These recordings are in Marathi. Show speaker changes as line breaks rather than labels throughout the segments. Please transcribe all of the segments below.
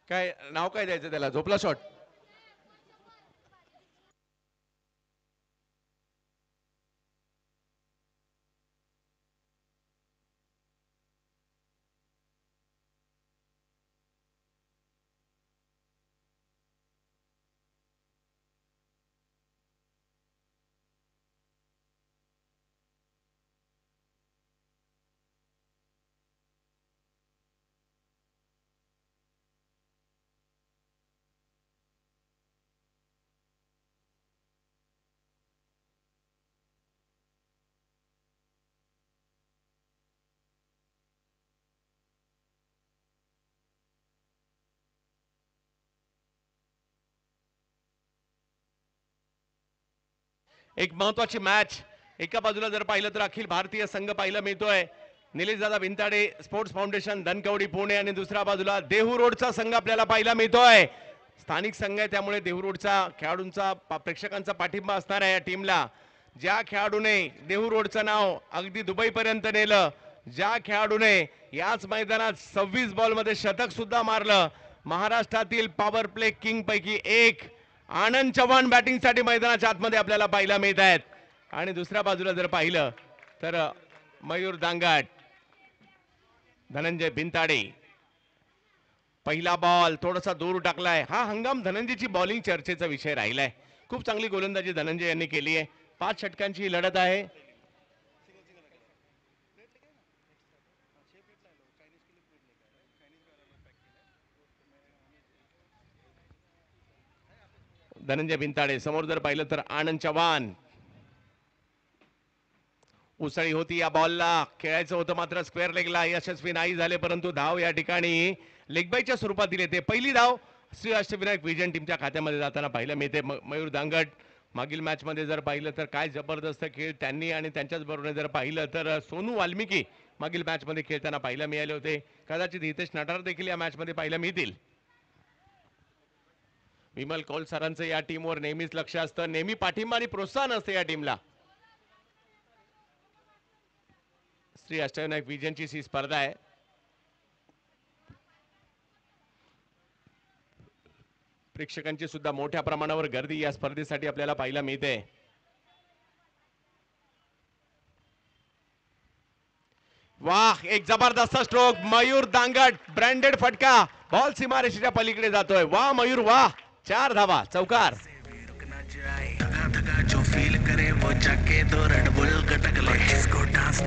काय नाव काय द्यायचं त्याला? झोपला शॉट. एक महत्वाची मॅच. एका बाजूला जर पाहिलं तर अखिल भारतीय संघ पाहायला मिळतोय, निलेश दादा भिंताडे स्पोर्ट्स फाउंडेशन धनकवडी पुणे, आणि दुसऱ्या बाजूला देहू रोडचा संघ आपल्याला पाहायला मिळतोय. स्थानिक संघ आहे त्यामुळे देहू रोडचा खेळाडूंचा प्रेक्षकांचा पाठिंबा असणार आहे या टीमला. ज्या खेळाडूने देहू रोडचं नाव अगदी दुबईपर्यंत नेलं, ज्या खेळाडूने याच मैदानात 26 बॉलमध्ये शतक सुद्धा मारलं, महाराष्ट्रातील पॉवर प्ले किंग पैकी एक आनंद चव्हाण बॅटिंगसाठी मैदानाच्या आतमध्ये आपल्याला पाहायला मिळत आहेत. आणि दुसऱ्या बाजूला जर पाहिलं तर मयूर दांगट, धनंजय भिंताडे. पहिला बॉल थोडासा दूर टाकलाय. हा हंगाम धनंजयची बॉलिंग चर्चेचा विषय राहिलाय. खूप चांगली गोलंदाजी धनंजय यांनी केली आहे. 5 षटकांची लढत आहे. धनंजय भिंताडे समोर जर पाहिलं तर आनंद चव्हाण. उसळी होती या बॉलला, खेळायचं होतं मात्र स्क्वेअर लेगला, यशस्वी नाही झाले, परंतु धाव या ठिकाणी लेगबाईच्या स्वरूपात दिले. ते पहिली धाव श्री अष्टविनायक विजन टीमच्या खात्यामध्ये जाताना पाहिलं मिळते. मयूर दांगट मागील मॅच मध्ये जर पाहिलं तर काय जबरदस्त खेळ त्यांनी, आणि त्यांच्याच बरोबर जर पाहिलं तर सोनू वाल्मिकी मागील मॅच मध्ये खेळताना पाहायला मिळाले होते. कदाचित हितेश नटार देखील या मॅच मध्ये पाहायला मिळतील. विमल कौल सरांचं या टीमवर नेहमीच लक्ष असतं, नेहमी पाठिंबा आणि प्रोत्साहन असतं या टीमला. श्री अष्टविनायक विजनची ही स्पर्धा आहे. प्रेक्षकांची सुद्धा मोठ्या प्रमाणावर गर्दी या स्पर्धेसाठी आपल्याला पाहायला मिळते. वाह, एक जबरदस्त स्ट्रोक. मयूर दांगट ब्रँडेड फटका, बॉल सीमारेषेच्या पलीकडे जातोय. वाह मयूर वाह, 4 धावा, चौकार. जो फील करे वो जाके तो रेड बुल कटक ले, जिसको डांस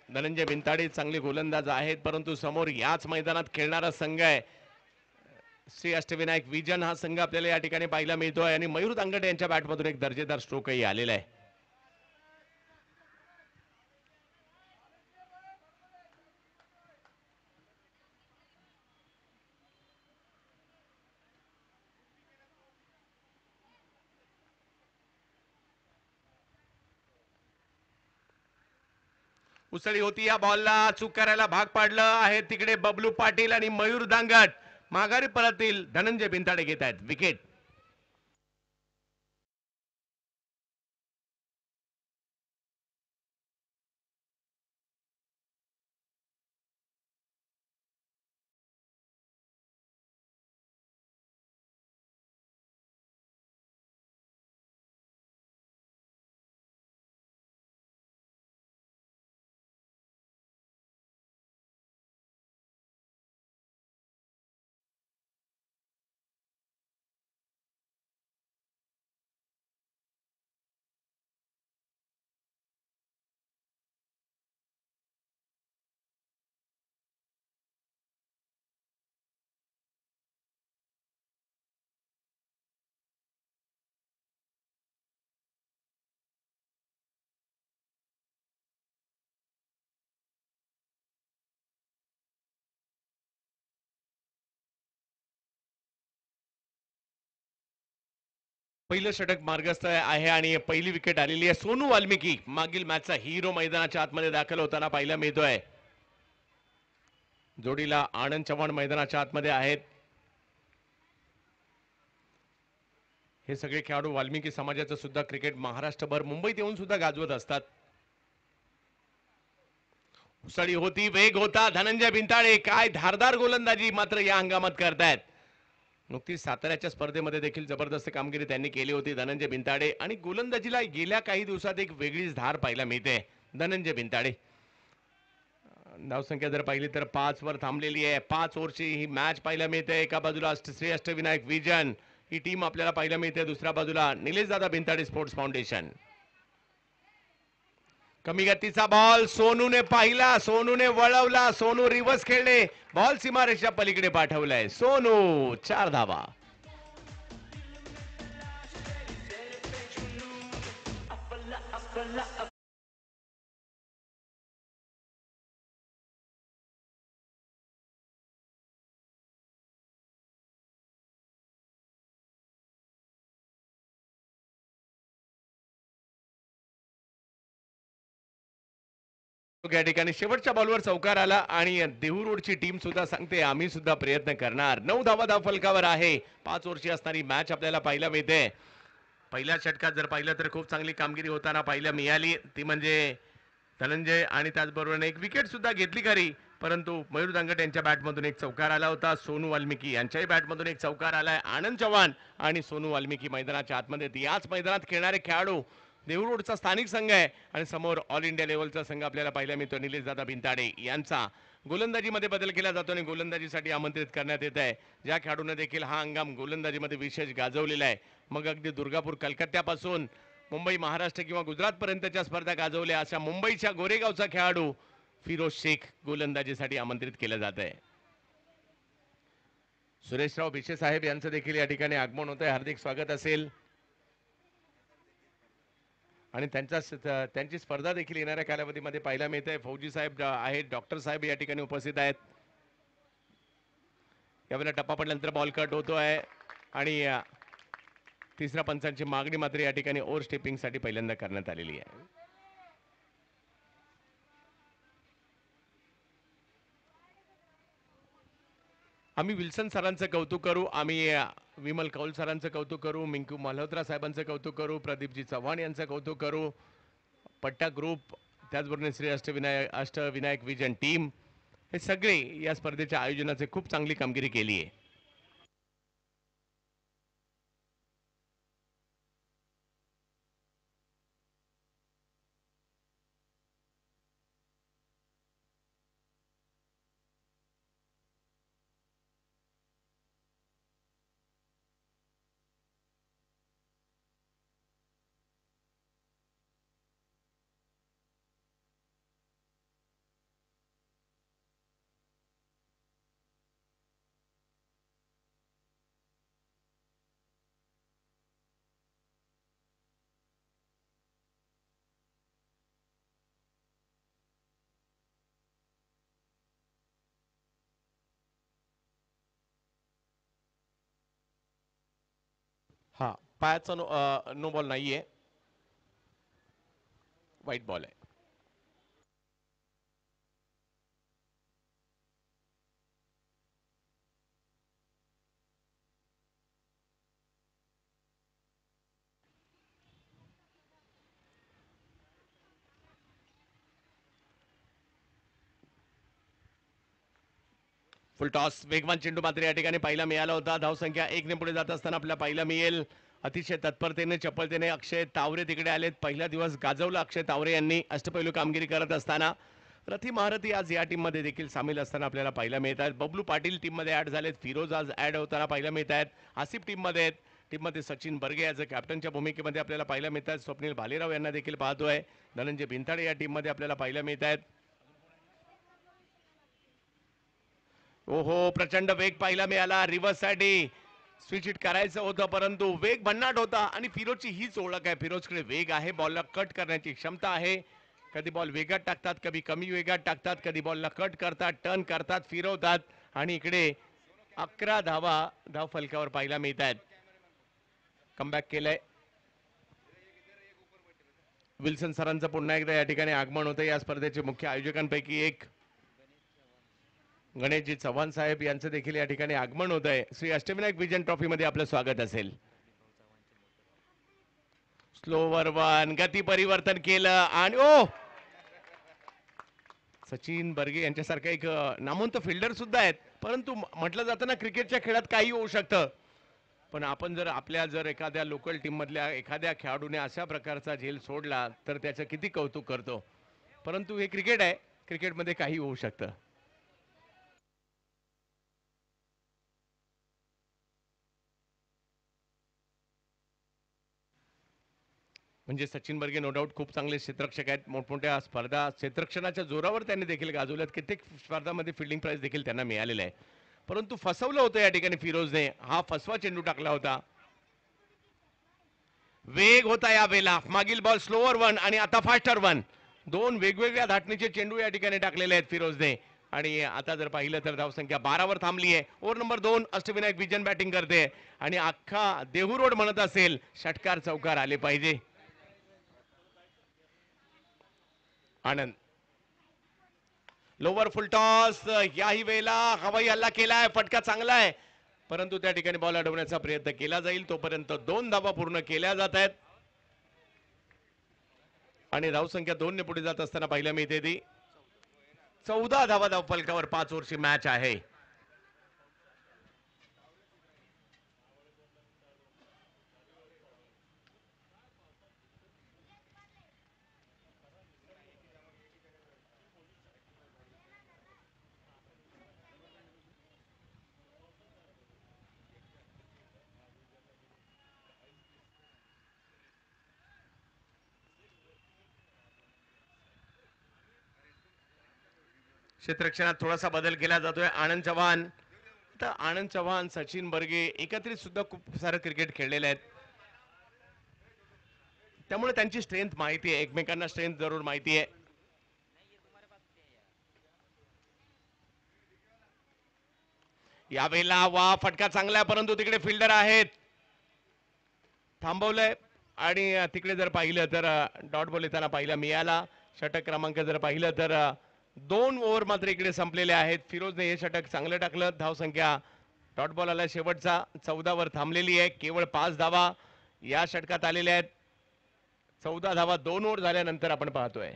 धनंजय भिंताडे चांगले गोलंदाज आहेत, परंतु समोर याच मैदानात खेळणारा संघ आहे श्री अष्टविनायक विजन. हा संघ आपल्याला या ठिकाणी पाहायला मिळतोय, आणि मयूर दांगट यांच्या बॅटमधून एक दर्जेदार स्ट्रोकही आलेला आहे. उसळी होती या बॉलला, चूक करायला भाग पाडलं आहे तिकडे बबलू पाटील, आणि मयूर दांगट माघारी परतील. धनंजय भिंताडे घेत आहेत विकेट. पहिलं षटक मार्गस्थ आहे आणि पहिली विकेट आलेली आहे. सोनू वाल्मिकी मागील मॅचचा हिरो मैदानाच्या आतमध्ये दाखल होताना पाहायला मिळतोय. जोडीला आनंद चव्हाण मैदानाच्या आतमध्ये आहेत. हे सगळे खेळाडू वाल्मिकी समाजाचं सुद्धा क्रिकेट महाराष्ट्रभर मुंबईत येऊन सुद्धा गाजवत असतात. उसळी होती, वेग होता. धनंजय बिनताळे काय धारदार गोलंदाजी मात्र या हंगामात करतायत. नुकतीच साताऱ्याच्या स्पर्धेमध्ये देखील जबरदस्त कामगिरी त्यांनी केली होती धनंजय बिनताडे. आणि गोलंदाजीला गेल्या काही दिवसात एक वेगळीच धार पाहायला मिळते धनंजय बिनताडे. धावसंख्या जर पाहिली तर 5 वर थांबलेली आहे. 5 ओव्हरची ही मॅच पाहायला मिळते. एका बाजूला श्री अष्टविनायक विजन ही टीम आपल्याला पाहायला मिळते, दुसऱ्या बाजूला निलेश दादा बिनताडे स्पोर्ट्स फाउंडेशन. कमी गतीचा बॉल सोनूने पाहिला, सोनूने वळवला, सोनू रिव्हर्स खेळले, बॉल सीमारेषा पलीकडे पाठवलाय. सोनू 4 धावा. या ठिकाणी शेवटच्या बॉलवर चौकार आला आणि देहू रोडची टीम सुद्धा सांगते आम्ही सुद्धा प्रयत्न करणार. 9 धावा धाव फलकावर आहे. 5 ओव्हरची असणारी मॅच आपल्याला पाहायला मिळते. पहिल्या षटकात जर पाहिलं तर खूप चांगली कामगिरी होताना पाहायला मिळाली, ती म्हणजे धनंजय आणि त्याचबरोबर एक विकेट सुद्धा घेतली खरी, परंतु मयूर दांगट यांच्या बॅटमधून एक चौकार आला होता. सोनू वाल्मिकी यांच्याही बॅटमधून एक चौकार आलाय. आनंद चव्हाण आणि सोनू वाल्मिकी मैदानाच्या आतमध्ये. याच मैदानात खेळणारे खेळाडू देहू रोडचा स्थानिक संघ आहे आणि समोर ऑल इंडिया लेवलचा संघ आपल्याला पाहायला मिळतो निलेश दादा बिनताडे यांचा. गोलंदाजीमध्ये बदल केला जातो आणि गोलंदाजीसाठी आमंत्रित करण्यात येत आहे ज्या खेळाडूने देखील हा हंगाम गोलंदाजीमध्ये विशेष गाजवलेला आहे. मग अगदी दुर्गापूर कलकत्त्यापासून मुंबई महाराष्ट्र किंवा गुजरात पर्यंतच्या स्पर्धा गाजवल्या अशा मुंबईच्या गोरेगावचा खेळाडू फिरोज शेख गोलंदाजीसाठी आमंत्रित केलं जात आहे. सुरेशराव भिशे साहेब यांचं देखील या ठिकाणी आगमन होत आहे. हार्दिक स्वागत असेल. आणि त्यांची स्पर्धा देखील येणाऱ्या कालावधीमध्ये पाहायला मिळते. फौजी साहेब आहेत, डॉक्टर साहेब या ठिकाणी उपस्थित आहेत. यावेळेला टप्पा पडल्यानंतर बॉल कट होतोय आणि तिसऱ्या पंचांची मागणी मात्र या ठिकाणी ओव्हर स्टेपिंगसाठी पहिल्यांदा करण्यात आलेली आहे. आम्ही विल्सन सरांचं कौतुक करू, आम्ही विमल कौल सरांचं कौतुक करू, मिंकू मल्होत्रा साहेबांचं कौतुक करू, प्रदीपजी चव्हाण यांचं कौतुक करू, पट्टा ग्रुप, त्याचबरोबर श्री अष्टविनायक विजन टीम, हे सगळे या स्पर्धेच्या आयोजनाचे खूप चांगली कामगिरी केली आहे. हा पायाचा नो बॉल नाहीये, व्हाईट बॉल आहे. फुल टॉस वेगवान चेंडू मात्र या ठिकाणी पाहायला मिळाला होता. धावसंख्या 1 ने पुढे जात असताना आपल्याला पाहायला मिळेल. अतिशय तत्परतेने चपळतेने अक्षय तावरे तिकडे आलेत. पहिला दिवस गाजवला अक्षय तावरे यांनी अष्टपैलू कामगिरी करत असताना. रथी महारथी आज या टीम मध्ये देखील सामील असताना आपल्याला पाहायला मिळत आहेत. बबलू पाटील टीम मध्ये ऍड झालेत. फिरोज आज ऍड होताना पाहायला मिळत आहेत. आसिफ टीम मध्ये आहेत. टीम मध्ये सचिन बर्गे ॲज अ कॅप्टनच्या भूमिकेमध्ये आपल्याला पाहायला मिळत आहेत. स्वप्नील भालेराव यांना देखील पाहतोय. धनंजय बिनताडे या टीम मध्ये आपल्याला पाहायला मिळत आहेत. ओहो, प्रचंड वेग पाहायला मिळाला. रिव्हर्स साठी स्विच हिट करायचं होतं परंतु वेग भन्नाट होता आणि फिरोजची हीच ओळख आहे. फिरोजकडे वेग आहे, बॉलला कट करण्याची क्षमता आहे. कधी बॉल वेगात टाकतात, कधी कमी वेगात टाकतात, कधी बॉलला कट करतात, टर्न करतात, फिरवतात आणि इकडे 11 धावा धाव फलकावर पाहायला मिळत आहेत. कमबॅक केलंय विल्सन सरांचं पुन्हा एकदा या ठिकाणी आगमन होतं. या स्पर्धेचे मुख्य आयोजकांपैकी एक गणेशजी चव्हाण साहेब यांचं देखील या ठिकाणी आगमन होत आहे. श्री अष्टविनायक विजन ट्रॉफी मध्ये आपलं स्वागत असेल. स्लोवर वन, गती परिवर्तन केलं आणि ओ सचिन बर्गे यांच्यासारखा एक नामवंत फिल्डर सुद्धा आहेत. परंतु म्हटलं जातं ना, क्रिकेटच्या खेळात काही होऊ शकतं. पण आपण जर एखाद्या लोकल टीम मधल्या एखाद्या खेळाडूने अशा प्रकारचा झेल सोडला तर त्याचं किती कौतुक करतो. परंतु हे क्रिकेट आहे, क्रिकेटमध्ये काही होऊ शकतं. म्हणजे सचिन बर्गे नो डाऊट खूप चांगले क्षेत्ररक्षक आहेत. मोठमोठ्या स्पर्धा क्षेत्ररक्षणाच्या जोरावर त्यांनी देखील गाजवल्यात. कित्येक स्पर्धामध्ये फिल्डिंग प्राइज देखील त्यांना मिळालेलं आहे. परंतु फसवलं होतं या ठिकाणी फिरोजने. हा फसवा चेंडू टाकला होता. वेग होता या वेळेला. मागील बॉल स्लोअर वन आणि आता फास्टर वन. दोन वेगवेगळ्या धाटणीचे चेंडू या ठिकाणी टाकलेले आहेत फिरोजने. आणि आता जर पाहिलं तर धावसंख्या 12 वर थांबली आहे. Over number 2 Ashtavinayak vision batting करते आणि अख्खा देहू रोड म्हणत असेल षटकार चौकार आले पाहिजे. आनंद लोवर फुल टॉस. याही वेळेला हवाई हल्ला केलाय. फटका चांगला आहे, परंतु त्या ठिकाणी बॉल अडवण्याचा प्रयत्न केला जाईल. तोपर्यंत 2 धावा पूर्ण केल्या जात आहेत आणि धावसंख्या 2 ने पुढे जात असताना पाहिलं मिळते ती 14 धावा धावफलकावर. 5 ओव्हरची मॅच आहे. क्षेत्ररक्षणात थोडासा बदल केला जातोय. आनंद चव्हाण, आता आनंद चव्हाण, सचिन बर्गे एकत्रित सुद्धा खूप सारं क्रिकेट खेळलेले आहेत. त्यामुळे त्यांची स्ट्रेंथ माहिती आहे, एकमेकांना स्ट्रेंथ जरूर माहिती आहे. यावेळेला वा फटका चांगला आहे, परंतु तिकडे फिल्डर आहेत. थांबवलंय आणि तिकडे जर पाहिलं तर डॉट बॉल येताना पाहिला मिळाला. षटक क्रमांक जर पाहिलं तर 2 ओव्हर मात्र इकडे संपलेले आहेत. फिरोजने हे षटक चांगलं टाकलं. धावसंख्या डॉट बॉल आला शेवटचा 14 वर थांबलेली आहे. केवळ 5 धावा या षटकात आलेल्या आहेत. 14 धावा 2 ओव्हर झाल्यानंतर आपण पाहतोय.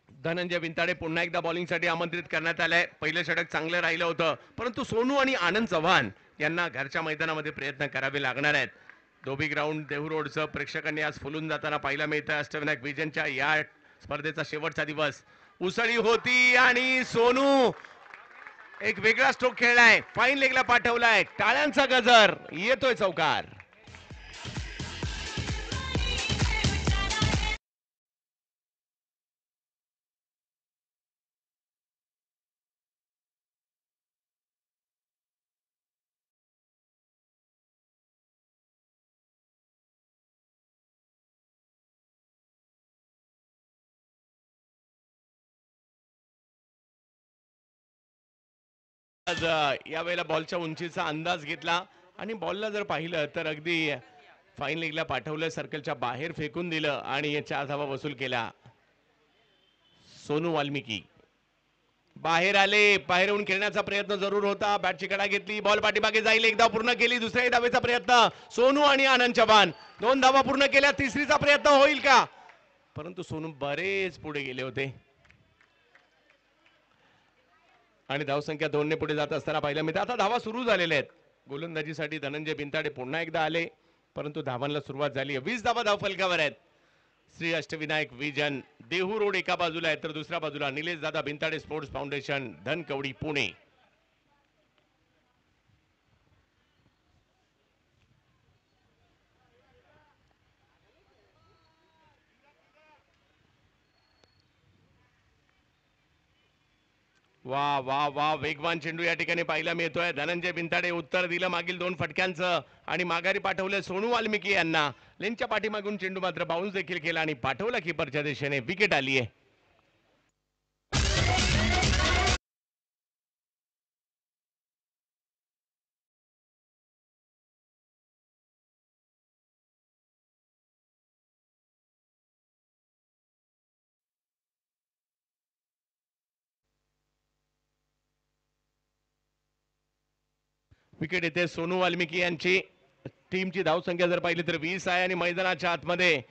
धनंजय विंताडे पुन्हा एकदा बॉलिंगसाठी आमंत्रित करण्यात आलंय. पहिलं षटक चांगलं राहिलं होतं, परंतु सोनू आणि आनंद चव्हाण यांना घरच्या मैदानामध्ये प्रयत्न करावे लागणार आहेत. धोबी ग्राउंड देहू रोडचं प्रेक्षकांनी आज फुलून जाताना पाहायला मिळतं. अष्टविनायक विजनच्या या स्पर्धेचा शेवटचा दिवस. उसळी होती आणि सोनू एक वेगळा स्ट्रोक खेळलाय. फाईन लेगला पाठवलाय. टाळ्यांचा गजर, येतोय चौकार. आज यावेळेला बॉलच्या उंचीचा अंदाज घेतला आणि बॉलला जर पाहिलं तर अगदी फाईन लेगला पाठवलं, सर्कलच्या बाहेर फेकून दिलं आणि 4 धावा वसूल केला. सोनू वाल्मिकी बाहेर आले. बाहेर येऊन खेळण्याचा प्रयत्न जरूर होता. बॅटची कडा घेतली, बॉल पाठीमागे जाईल. एक धाव पूर्ण केली. दुसऱ्या धावेचा प्रयत्न सोनू आणि आनंद चव्हाण 2 धावा पूर्ण केल्या. तिसरीचा प्रयत्न होईल का? परंतु सोनू बरेच पुढे गेले होते आणि धावसंख्या 2 ने पुढे जात असताना पाहिलं मिळतं. आता धावा सुरू झालेल्या आहेत. गोलंदाजीसाठी धनंजय बिनताडे पुन्हा एकदा आले, परंतु धावांना सुरुवात झाली. 20 धावा धावफलकावर आहेत. श्री अष्टविनायक विजन देहू रोड एका बाजूला आहे, तर दुसऱ्या बाजूला निलेश दादा बिनताडे स्पोर्ट्स फाउंडेशन धनकवडी पुणे. वा वा वा, वेगवान चेंडू या ठिकाणी पाहायला मिळतोय. धनंजय बिनताडे उत्तर दिलं मागील दोन फटक्यांचं आणि माघारी पाठवलं सोनू वाल्मिकी यांना. लेनच्या पाठीमागून चेंडू मात्र बाउन्स देखील केला आणि पाठवला कीपरच्या दिशेने. विकेट आली आहे. विकेट येते सोनू वाल्मिकी यांची. टीमची धावसंख्या जर पाहिली तर 20 आहे आणि मैदानाच्या आतमध्ये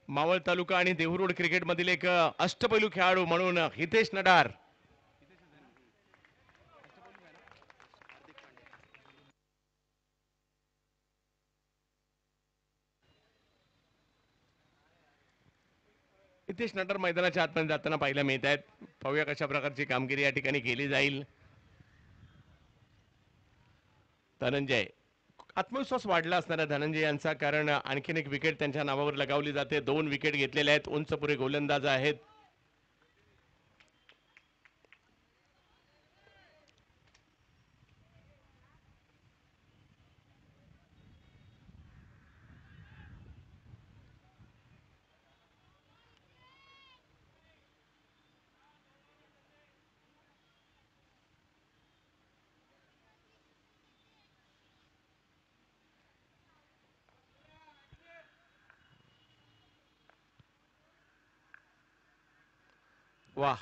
मावळ तालुका आणि देहूरोड क्रिकेटमधील एक अष्टपैलू खेळाडू म्हणून हितेश नडार. हितेश नडार मैदानाच्या आतमध्ये जाताना पाहायला मिळत आहेत. पाहूया कशा प्रकारची कामगिरी या ठिकाणी केली जाईल. धनंजय, आत्मविश्वास वाढला असणारा धनंजय यांचा, कारण आणखीन एक विकेट त्यांच्या नावावर लगावली जाते. 2 विकेट घेतलेल्या आहेत. उंच पुरे गोलंदाज आहेत. वाह,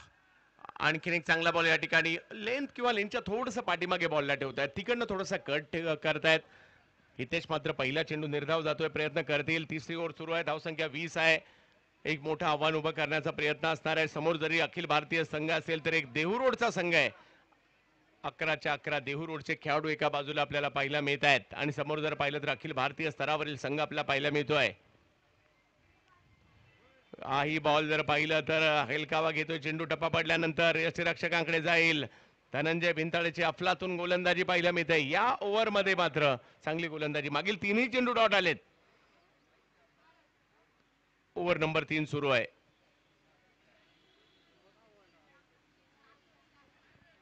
आणखीन एक चांगला बॉल या ठिकाणी. लेंथ किंवा लेनच्या थोडंसं पाठीमागे बॉलला ठेवतायत. तिकडनं थोडासा कट करतायत. हितेश मात्र पहिला चेंडू निर्धाव जातोय. प्रयत्न करतील. तिसरी ओव्हर सुरू आहे. धावसंख्या 20 आहे. एक मोठं आव्हान उभं करण्याचा प्रयत्न असणार आहे. समोर जरी अखिल भारतीय संघ असेल तर एक देहूरोडचा संघ आहे. 11च्या 11 देहूरोडचे खेळाडू एका बाजूला आपल्याला पाहायला मिळत आहेत आणि समोर जर पाहिलं तर अखिल भारतीय स्तरावरील संघ आपल्याला पाहायला मिळतोय. ही बॉल जर पाहिलं तर हेलकावा घेतोय. चेंडू टप्पा पडल्यानंतर यष्टीरक्षकांकडे जाईल. धनंजय भिंताळेची अफलातून गोलंदाजी पाहायला मिळते. या ओव्हरमध्ये मात्र चांगली गोलंदाजी. मागील 3ही चेंडू डॉट आलेत. ओव्हर नंबर 3 सुरू आहे.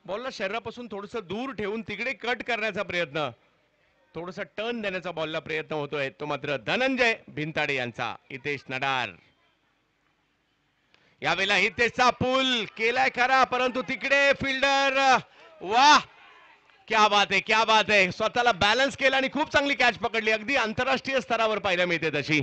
बॉलला शरीरापासून थोडस दूर ठेवून तिकडे कट करण्याचा प्रयत्न, थोडासा टर्न देण्याचा बॉलला प्रयत्न होतोय. तो मात्र धनंजय भिंताडे यांचा. हितेश नडार यावेळेला हितेशचा पूल केलाय खरा, परंतु तिकडे फिल्डर. वाह, क्या बात आहे, क्या बात आहे. स्वतःला बॅलन्स केला आणि खूप चांगली कॅच पकडली. अगदी आंतरराष्ट्रीय स्तरावर पाहायला मिळते तशी.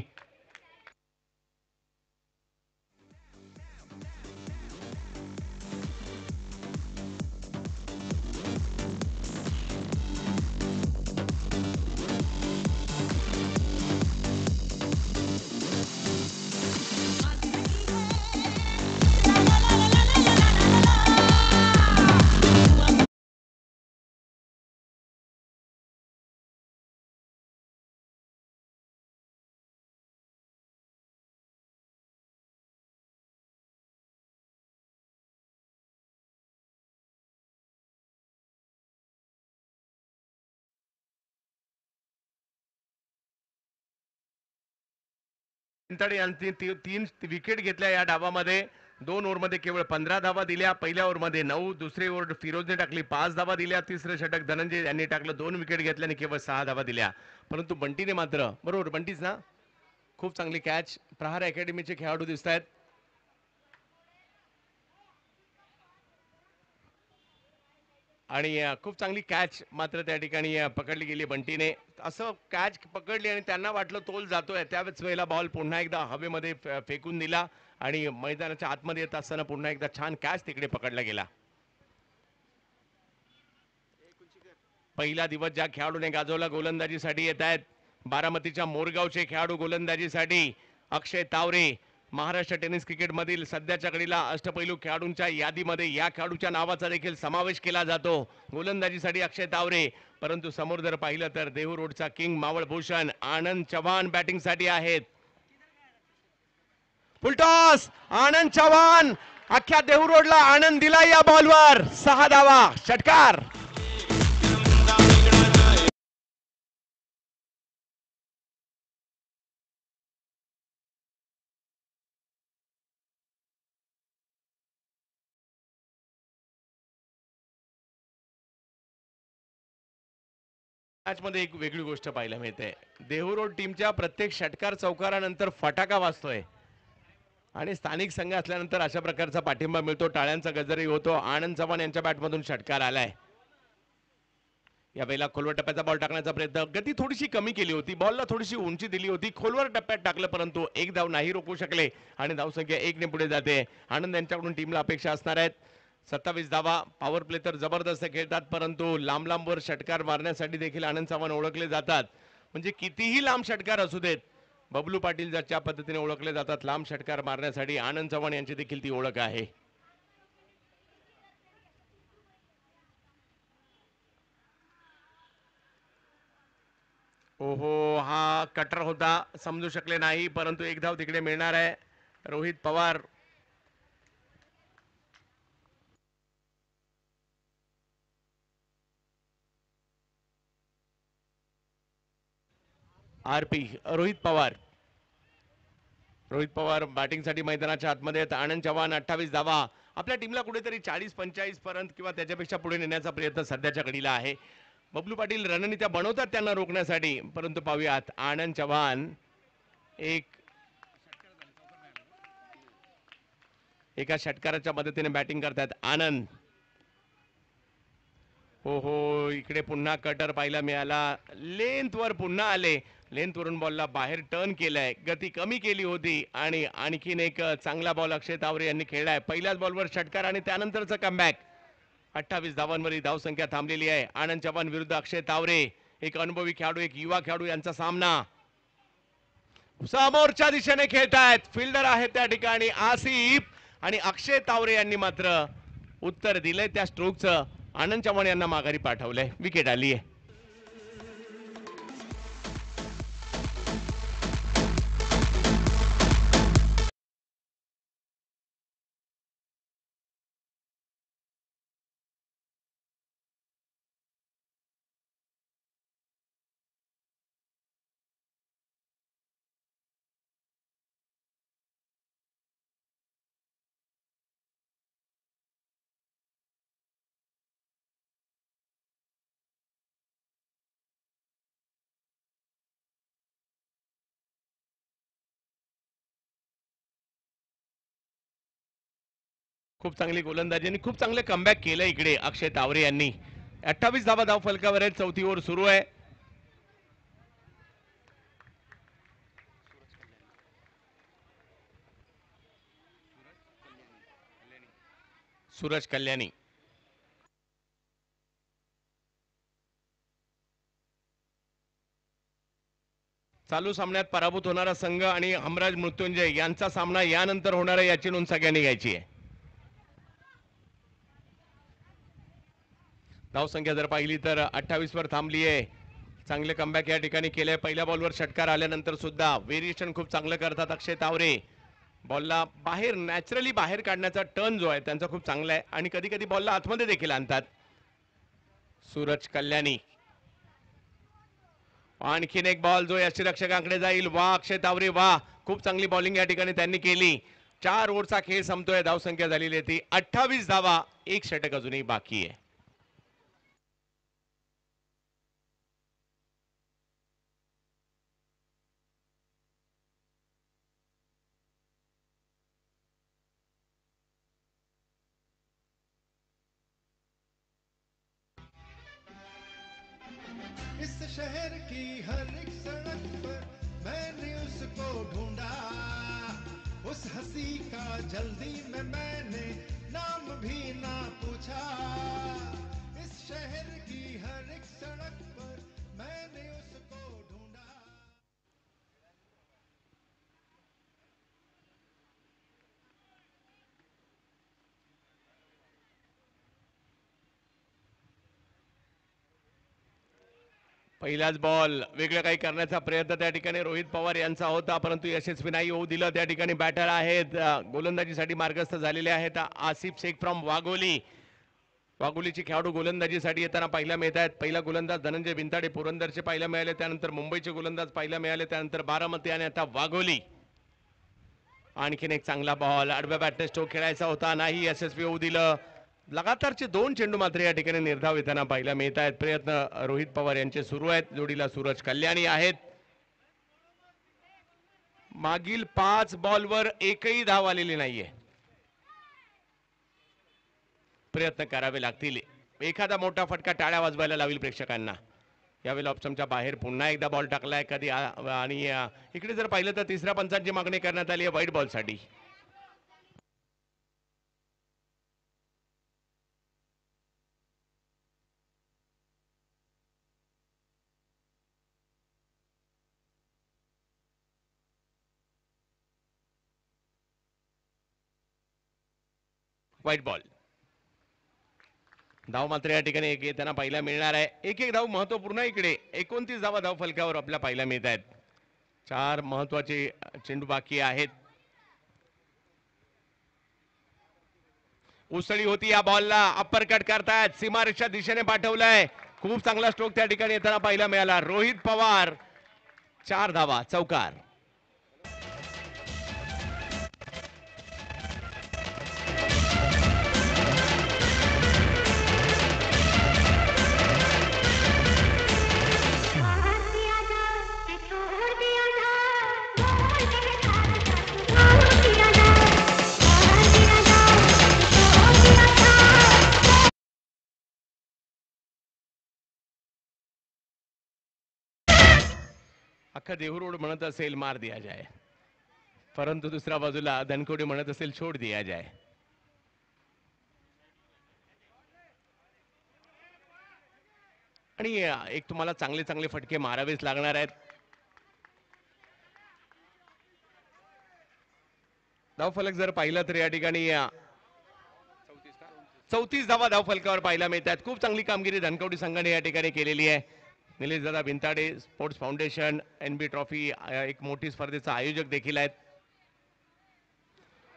भिंताडे यांनी 3 विकेट घेतल्या या डावामध्ये. 2 ओव्हरमध्ये केवळ 15 धावा दिल्या. पहिल्या ओव्हरमध्ये 9, दुसरी ओव्हर फिरोजने टाकली 5 धावा दिल्या. तिसरं षटक धनंजय यांनी टाकलं. 2 विकेट घेतल्याने केवळ 6 धावा दिल्या. परंतु बंटीने मात्र, बरोबर बंटीच ना, खूप चांगली कॅच. प्रहार अकॅडमीचे खेळाडू दिसत आहेत. आणि खूप चांगली कॅच मात्र त्या ठिकाणी पकडली गेली बंटीने. असं कॅच पकडली आणि त्यांना वाटलं तोल जातोय, त्याच वेळेला बॉल पुन्हा एकदा हवेमध्ये फेकून दिला आणि मैदानाच्या आतमध्ये येत असताना पुन्हा एकदा छान कॅच तिकडे पकडला गेला. पहिला दिवस ज्या खेळाडूने गाजवला गोलंदाजीसाठी येत आहेत बारामतीच्या मोरगावचे खेळाडू गोलंदाजीसाठी. अक्षय तावरे, महाराष्ट्र टेनिस क्रिकेट मधील सध्याच्या घडीला अष्टपैलू खेळाडूंच्या यादीमध्ये या खेळाडूच्या नावाचा देखील समावेश केला जातो. गोलंदाजीसाठी अक्षय तावरे. परंतु समोर जर पाहिलं तर देहू रोडचा किंग मावळ भूषण आनंद चव्हाण बॅटिंगसाठी आहेत. फुलटॉस आनंद चव्हाण. अख्ख्या देहू रोडला आनंद दिला या बॉलवर. 6 धावा, षटकार. मॅच मध्ये एक वेगळी गोष्ट पाहायला मिळते. देहू टीमच्या प्रत्येक षटकार चौकारानंतर फटाका वाजतोय आणि स्थानिक संघ असल्यानंतर अशा प्रकारचा पाठिंबा मिळतो, टाळ्यांचा गजरही होतो. आनंद चव्हाण यांच्या बॅटमधून षटकार आलाय. या वेळेला खोलवर टप्प्याचा बॉल टाकण्याचा प्रयत्न, गती थोडीशी कमी केली होती, बॉलला थोडीशी उंची दिली होती, खोलवर टप्प्यात टाकलं परंतु एक धाव नाही रोखू शकले आणि धावसंख्या 1 ने पुढे जाते. आनंद यांच्याकडून टीमला अपेक्षा असणार आहेत 27 धावा. पॉवर प्ले तर जबरदस्त खेळतात परंतु लांब लांबवर षटकार मारण्यासाठी देखील आनंद चव्हाण ओळखले जातात. म्हणजे कितीही लांब षटकार असू देत, बबलू पाटील ज्या पद्धतीने ओळखले जातात लांब षटकार मारण्यासाठी, आनंद चव्हाण यांची देखील ती ओळख आहे. ओहो, हा कटर होता, समजू शकले नाही परंतु एक धाव तिकडे मिळणार आहे. रोहित पवार आरपी रोहित पवार बॅटिंगसाठी मैदानाच्या आतमध्ये आहेत. आनंद चव्हाण 28 धावा. आपल्या टीमला कुठेतरी 40-45 पर्यंत किंवा त्याच्यापेक्षा पुढे नेण्याचा प्रयत्न सध्याच्या घडीला आहे. बबलू पाटील रणनीत्या बनवतात त्यांना रोखण्यासाठी परंतु पाहूयात आनंद चव्हाण एका षटकाराच्या मदतीने बॅटिंग करतात. आनंद, हो हो, इकडे पुन्हा कटर पाहायला मिळाला, लेंथ वर पुन्हा आले, लेंथ वरून बॉलला बाहेर टर्न केलाय, गती कमी केली होती आणि आणखीन एक चांगला बॉल अक्षय तावरे यांनी खेळलाय. पहिल्याच बॉलवर षटकार आणि त्यानंतरचा कमबॅक. 28 धावांवरील धावसंख्या थांबलेली आहे. आनंद चव्हाण विरुद्ध अक्षय तावरे, एक अनुभवी खेळाडू एक युवा खेळाडू यांचा सामना. समोरच्या दिशेने खेळतायत, फिल्डर आहेत त्या ठिकाणी आसिफ आणि अक्षय तावरे यांनी मात्र उत्तर दिलंय त्या स्ट्रोकचं. आनंद चव्हाण यांना माघारी पाठवलंय, विकेट आली आहे. खूप चांगली गोलंदाजी आणि खूप चांगले कमबॅक केलं इकडे अक्षय तावरे यांनी. 28 धावा धाव फलकावर आहेत. चौथी ओव्हर सुरू आहे. सूरज कल्याणी चालू सामन्यात पराभूत होणारा संघ आणि हमराज मृत्युंजय यांचा सामना यानंतर होणार आहे, याची नोंद सगळ्यांनी घ्यायची आहे. धावसंख्या जर पाहिली तर 28 वर थांबली आहे. चांगले कमबॅक या ठिकाणी केले. पहिल्या बॉलवर षटकार आल्यानंतर सुद्धा व्हेरिएशन खूप चांगलं करतात अक्षय तावरे. बॉलला बाहेर नॅचरली बाहेर काढण्याचा टर्न जो आहे त्यांचा खूप चांगला आहे आणि कधी कधी बॉलला आतमध्ये देखील आणतात. सूरज कल्याणी, आणखीन एक बॉल जो यष्टीरक्षकांकडे जाईल. वा अक्षय तावरे वा, खूप चांगली बॉलिंग या ठिकाणी त्यांनी केली. 4 ओव्हरचा खेळ संपतोय. धावसंख्या झालेली आहे ती 28 धावा. एक षटक अजूनही बाकी आहे.
इस शहर की हर एक सड़क पर मैंने उसको ढूंढा, उस हंसी का जल्दी में मैंने नाम भी ना पूछा. इस शहर की हर एक सड़क पर मैंने उसको ढूंढा.
पहिलाच बॉल वेगळं काही करण्याचा प्रयत्न त्या ठिकाणी रोहित पवार यांचा होता परंतु यशस्वी नाही होऊ दिलं. त्या ठिकाणी बॅटर आहेत, गोलंदाजीसाठी मार्गस्थ झालेले आहेत आसिफ शेख फ्रॉम वाघोलीची खेळाडू गोलंदाजीसाठी येताना पाहायला मिळत आहेत. पहिला गोलंदाज धनंजय विंताडे पुरंदरचे पाहायला मिळाले, त्यानंतर मुंबईचे गोलंदाज पाहायला मिळाले, त्यानंतर बारामती आणि आता वाघोली. आणखीन एक चांगला बॉल आडव्या बॅटने स्ट्रोक खेळायचा होता, नाही यशस्वी होऊ दिलं. लगातारचे 2 चेंडू मात्र या ठिकाणी निर्धाव येताना पाहायला मिळत आहेत. प्रयत्न रोहित पवार यांचे सुरू आहेत. जोडीला सूरज कल्याणी आहेत. मागील 5 बॉलवर एकही धाव आलेली नाहीये. प्रयत्न करावे लागतील. एखादा मोठा फटका टाळ्या वाजवायला लावेल प्रेक्षकांना. यावेळेला ऑप्शनच्या बाहेर पुन्हा एकदा बॉल टाकलाय कधी आणि इकडे जर पाहिलं तर तिसऱ्या पंचांची मागणी करण्यात आली आहे व्हाईट बॉलसाठी. White ball. धाव मात्र या ठिकाणी एक येताना पाहायला मिळणार आहे. एक एक धाव महत्वपूर्ण इकडे 29 धावा धाव फलकावर आपल्या पाहायला मिळत आहेत. 4 महत्वाचे चेंडू बाकी आहेत. उसळी होती या बॉलला. अप्पर कट करतायत. सीमारेषच्या दिशेने पाठवलंय. खूप चांगला स्ट्रोक त्या ठिकाणी येताना पाहायला मिळाला. रोहित पवार 4 धावा चौकार. अख्खा देहू रोड म्हणत असेल मार दिया जाए, परंतु दुसऱ्या बाजूला धनकोडी म्हणत असेल छोड दिया जाए. आणि एक तुम्हाला चांगले चांगले फटके मारावेच लागणार आहेत. धावफलक जर पाहिलं तर या ठिकाणी 34 धावा धावफलकावर पाहायला मिळतात. खूप चांगली कामगिरी धनकवडी संघाने या ठिकाणी केलेली आहे. निलेश दादा बिनताडे स्पोर्ट्स फाउंडेशन एनबी ट्रॉफी एक मोठी स्पर्धेचा आयोजक देखील आहेत.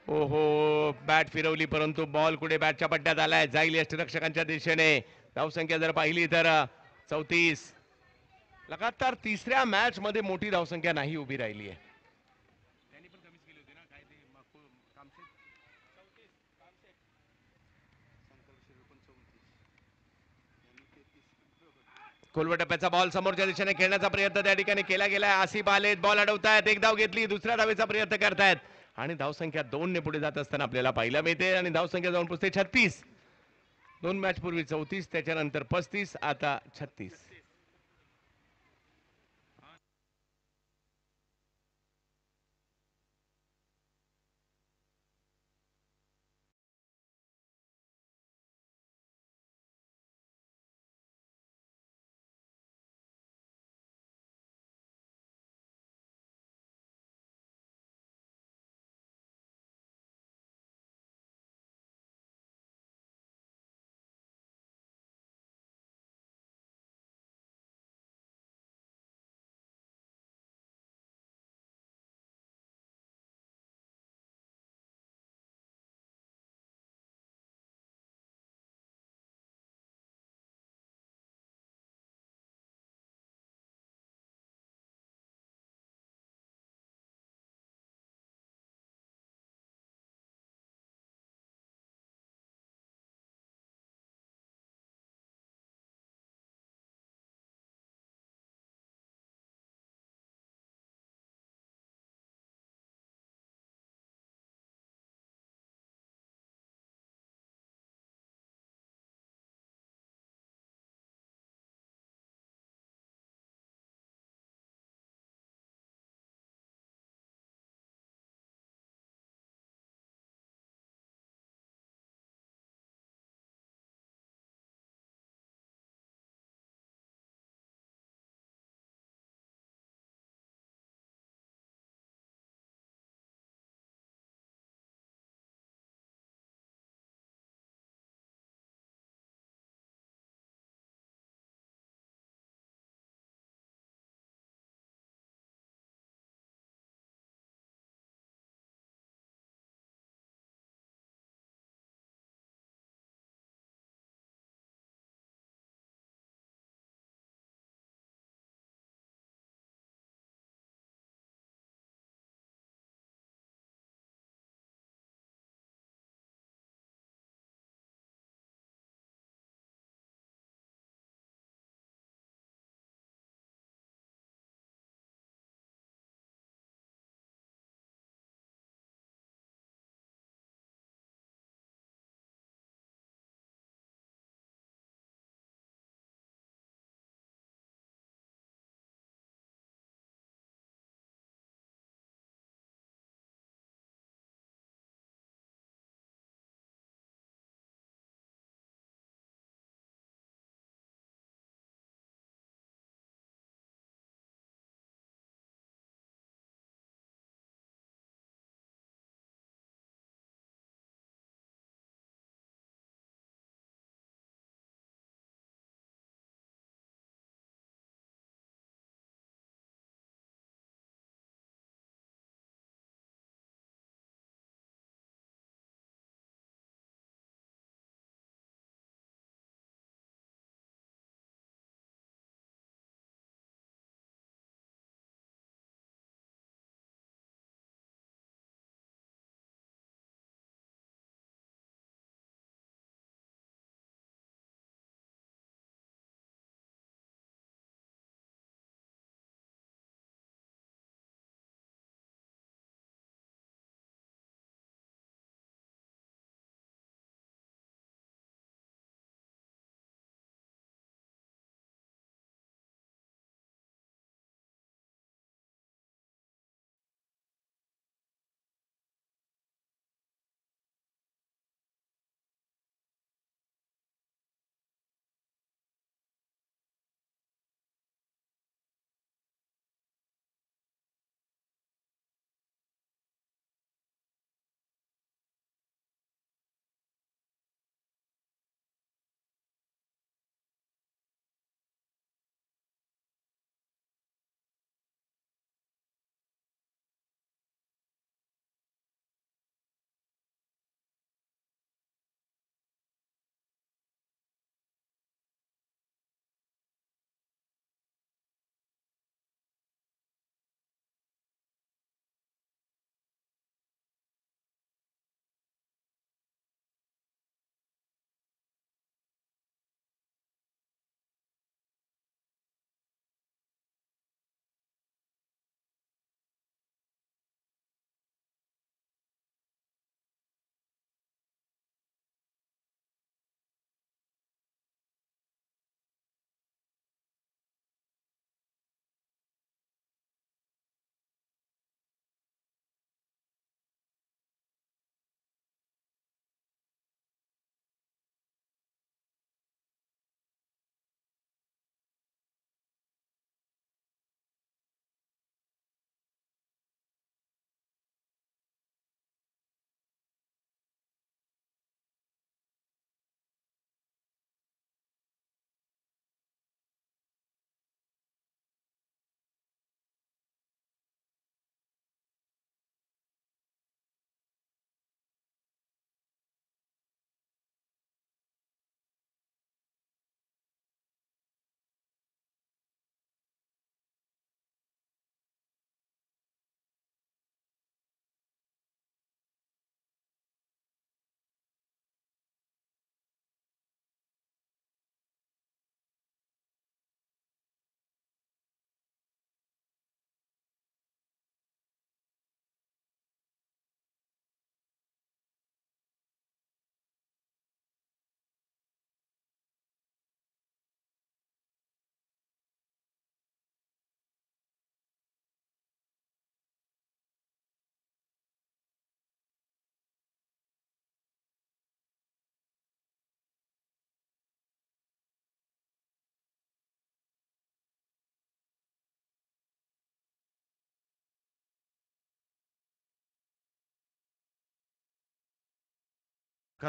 ओहो बॅट फिरवली परंतु बॉल कुठे बॅटच्या पट्ट्यात आलाय. जाईल यष्टीरक्षकांच्या दिशेने. धावसंख्या जर पाहिली तर 34. लगातार तिसऱ्या मॅच मध्ये मोठी धावसंख्या नाही उभी राहिली आहे. खोलवर टप्प्याचा बॉल समोरच्या दिशेने खेळण्याचा प्रयत्न त्या ठिकाणी केला गेलाय. आसिफ आलेत. बॉल अडवतायत. एक धाव घेतली. दुसऱ्या धावेचा प्रयत्न करतायत आणि धावसंख्या 2 ने पुढे जात असताना आपल्याला पाहायला मिळते आणि धावसंख्या जाऊन पोहोचते 36. 2 मॅच पूर्वी 34 त्याच्यानंतर 35 आता 36.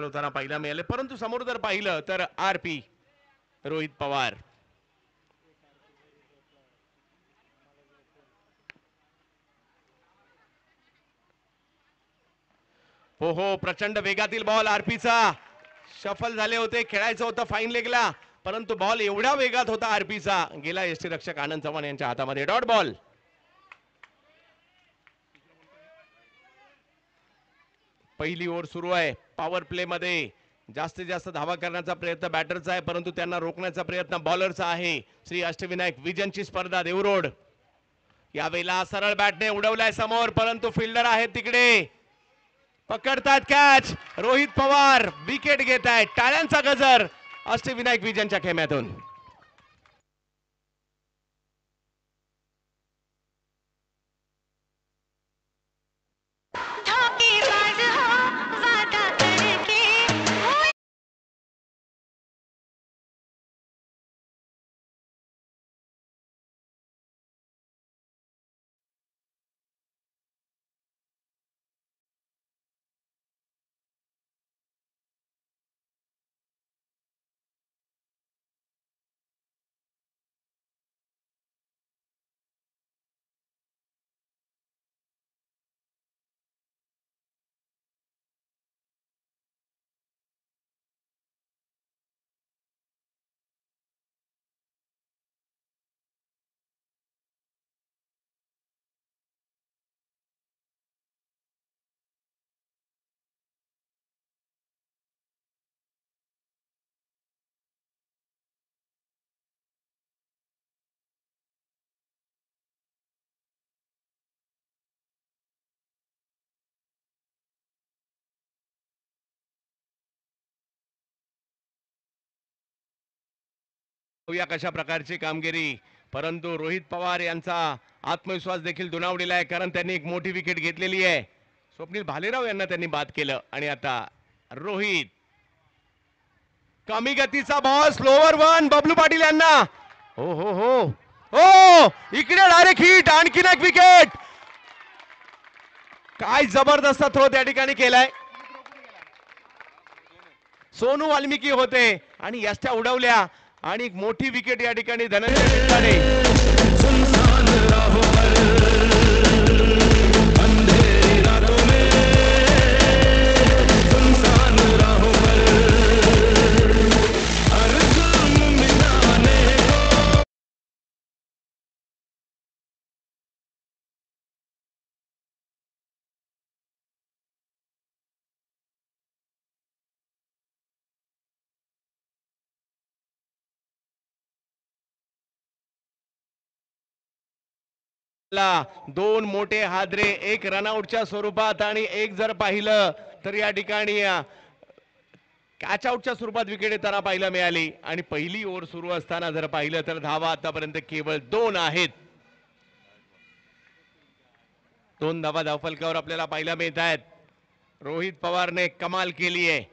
होताना पाहायला मिळाले, परंतु समोर जर पाहिलं तर RP रोहित पवार हो प्रचंड वेगातील बॉल आरपीचा शफल झाले होते, खेळायचं होतं फाईन लेगला, परंतु बॉल एवढ्या वेगात होता आरपीचा, गेला यष्टीरक्षक आनंद चव्हाण यांच्या हातामध्ये. Dot ball. पहिली ओव्हर सुरू आहे. पॉवर प्ले मध्ये जास्तीत जास्त धावा करण्याचा प्रयत्न बॅटरचा आहे, परंतु त्यांना रोखण्याचा प्रयत्न बॉलरचा आहे. श्री अष्टविनायक विजनची स्पर्धा देवरोड. यावेळेला सरळ बॅटने उडवलाय समोर, परंतु फिल्डर आहेत तिकडे, पकडतात कॅच. रोहित पवार विकेट घेत आहेत. टाळ्यांचा गजर अष्टविनायक विजनच्या खेम्यातून. या कशा प्रकारची कामगिरी, परंतु रोहित पवार यांचा आत्मविश्वास देखील दुणावलेला आहे, कारण त्यांनी एक मोठी विकेट घेतलेली आहे. स्वप्नील भालेराव यांना त्यांनी बाद केलं आणि आता रोहित. कमी गतीचा ball, slower one Bablu Patil यांना. हो हो हो हो इकडे डायरेक्ट हिट, आणखीन एक विकेट. काय जबरदस्त थ्रो त्या ठिकाणी केलाय. सोनू वाल्मिकी होते आणि यष्ट्या उडवल्या आणि एक मोठी विकेट या ठिकाणी धनंजय. दोन मोठे हादरे एक रनआउटच्या स्वरूपात आणि एक जर पाहिलं तर या ठिकाणी कॅच आउटच्या स्वरूपात विकेट येताना पाहायला मिळाली. आणि पहिली ओव्हर सुरू असताना जर पाहिलं तर धावा आतापर्यंत केवळ 2 आहेत. 2 धावा धावफलकावर आपल्याला पाहायला मिळत आहेत. रोहित पवारने कमाल केली आहे.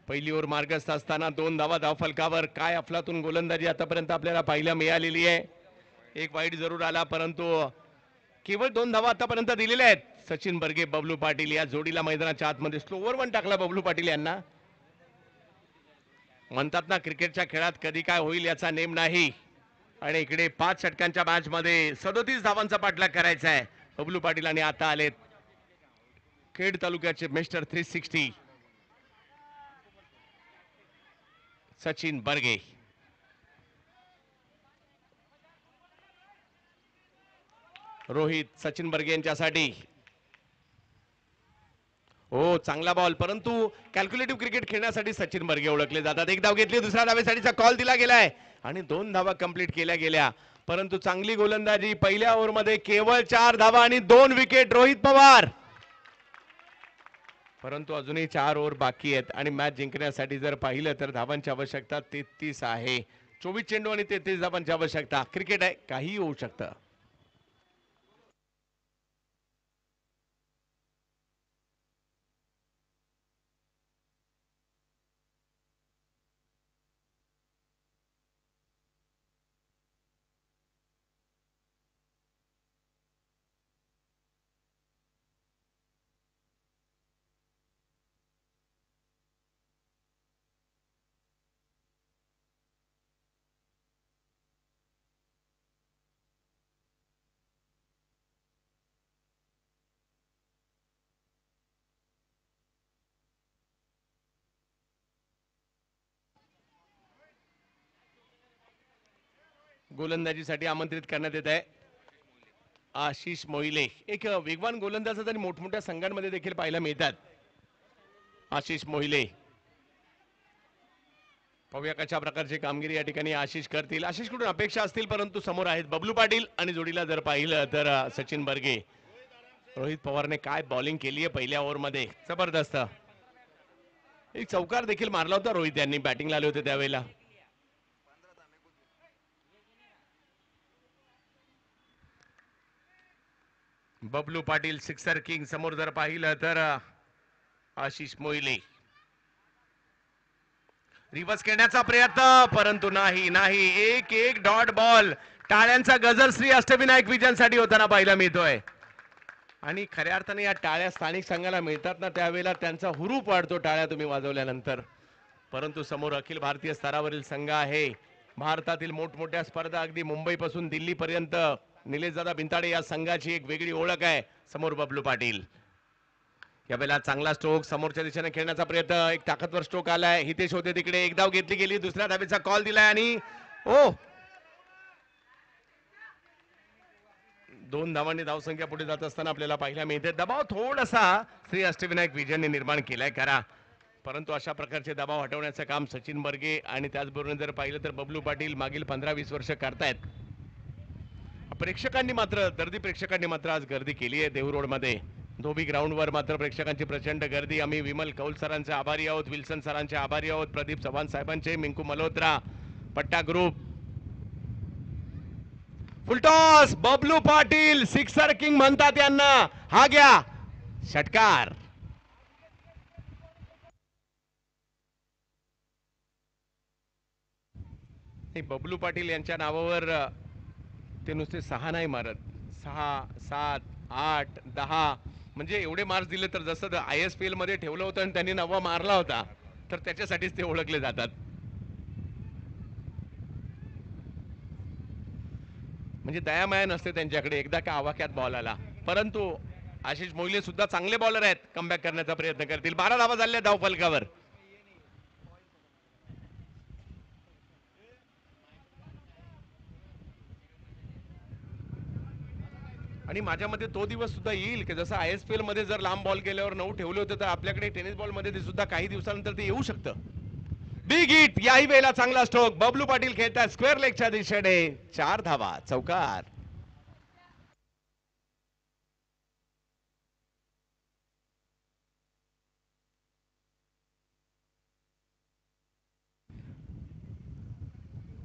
पहिली ओव्हर मार्गस्थ असताना 2 धावा धावफलकावर. काय अफलातून गोलंदाजी आतापर्यंत आपल्याला पाहायला मिळालेली आहे. एक वाईट जरूर आला, परंतु केवळ 2 धावा आतापर्यंत दिलेल्या आहेत. सचिन बर्गे बबलू पाटील या जोडीला मैदानाच्या आतमध्ये स्लोवर वन टाकला बबलू पाटील यांना. म्हणतात ना क्रिकेटच्या खेळात कधी काय होईल याचा नेम नाही. आणि इकडे 5 षटकांच्या मॅच मध्ये 37 धावांचा पाठलाग करायचा आहे बबलू पाटील. आणि आता आलेत खेड तालुक्याचे मिस्टर 360 सचिन बर्गे. रोहित सचिन बर्गे यांच्यासाठी. हो चांगला बॉल, परंतु कॅल्क्युलेटिव्ह क्रिकेट खेळण्यासाठी सचिन बर्गे ओळखले जातात. एक धाव घेतली, दुसऱ्या धावेसाठीचा कॉल दिला गेलाय आणि 2 धावा कंप्लीट केल्या गेल्या. परंतु चांगली गोलंदाजी. पहिल्या ओव्हरमध्ये केवळ 4 धावा आणि 2 विकेट रोहित पवार. परंतु अजूनही 4 ओव्हर बाकी आहेत आणि मॅच जिंकण्यासाठी जर पाहिलं तर धावांची आवश्यकता 33 आहे. 24 चेंडू आणि 33 धावांची आवश्यकता. क्रिकेट आहे, काहीही होऊ शकतं. गोलंदाजीसाठी आमंत्रित करण्यात येत आहे आशिष मोहिले. एक वेगवान गोलंदाज आणि मोठमोठ्या संघांमध्ये देखील पाहायला मिळतात आशिष मोहिले. पाहूया कशा प्रकारची कामगिरी या ठिकाणी आशिष करतील. आशिष कडून अपेक्षा असतील परंतु समोर आहेत बबलू पाटील आणि जोडीला जर पाहिलं तर सचिन बर्गे. रोहित पवारने काय बॉलिंग केली आहे पहिल्या ओव्हरमध्ये, जबरदस्त. एक चौकार देखील मारला होता रोहित यांनी, बॅटिंगला आले होते त्यावेळेला. Bablu Patil sixer king. समोर जर पाहिलं तर आशिष मोहिले. रिव्हर्स खेळण्याचा प्रयत्न परंतु नाही नाही. एक एक डॉट बॉल. टाळ्यांचा गजर श्री अष्टविनायक विजयांसाठी होताना पाहायला मिळतोय. आणि खऱ्या अर्थाने या टाळ्या स्थानिक संघाला मिळतात ना त्यावेळेला त्यांचा हुरूप वाढतो टाळ्या तुम्ही वाजवल्यानंतर. परंतु समोर अखिल भारतीय स्तरावरील संघ आहे. भारतातील मोठमोठ्या स्पर्धा अगदी मुंबईपासून दिल्लीपर्यंत निलेशदादा बिंताडे या संघाची एक वेगळी ओळख आहे. समोर बबलू पाटील. यावेळेला चांगला स्ट्रोक समोरच्या दिशेने खेळण्याचा प्रयत्न. एक ताकदवर स्ट्रोक आलाय. हितेश होते तिकडे. एक धाव घेतली गेली. दुसऱ्या धावेचा कॉल दिलाय आणि ओ 2 धावांनी धावसंख्या पुढे जात असताना आपल्याला पाहायला मिळते. दबाव थोडासा श्री अष्टविनायक विजयने निर्माण केलाय करा, परंतु अशा प्रकारचे दबाव हटवण्याचं काम सचिन बर्गे आणि त्याचबरोबर जर पाहिलं तर बबलू पाटील मागील 15-20 वर्ष करतायत. प्रेक्षकांनी मात्र दर्दी प्रेक्षकांनी मात्र आज गर्दी केली आहे देहू रोड मध्ये. धोबी ग्राउंडवर मात्र प्रेक्षकांची प्रचंड गर्दी. आम्ही विमल कौल सरांचे आभारी आहोत, विल्सन सरांचे आभारी आहोत, प्रदीप चव्हाण साहेबांचे, मिंकू मल्होत्रा, पट्टा group. Full toss. Bablu Patil sixer king म्हणतात यांना. हा घ्या षटकार. बबलू पाटील यांच्या नावावर ते नुसते 6 नाही मारत, 6, 7, 8, 10 म्हणजे एवढे मार्क्स दिले तर जसं ISPL मध्ये ठेवलं होतं आणि त्यांनी 9वा मारला होता तर त्याच्यासाठीच ते ओळखले जातात. म्हणजे दयामाया नसते त्यांच्याकडे एकदा का आवाक्यात बॉल आला. परंतु आशिष मोहिले सुद्धा चांगले बॉलर आहेत, कमबॅक करण्याचा प्रयत्न करतील. 12 धावा झाल्या धाव फलकावर. आणि माझ्या मते तो दिवस सुद्धा येईल की जसं ISPL मध्ये जर लांब बॉल गेल्यावर 9 ठेवले होते तर आपल्याकडे टेनिस बॉल मध्ये सुद्धा काही दिवसानंतर ते येऊ शकतं. Big hit. याही वेळेला चांगला स्ट्रोक. बबलू पाटील खेळतात स्क्वेअर लेगच्या दिशेने. 4 धावा, चौकार.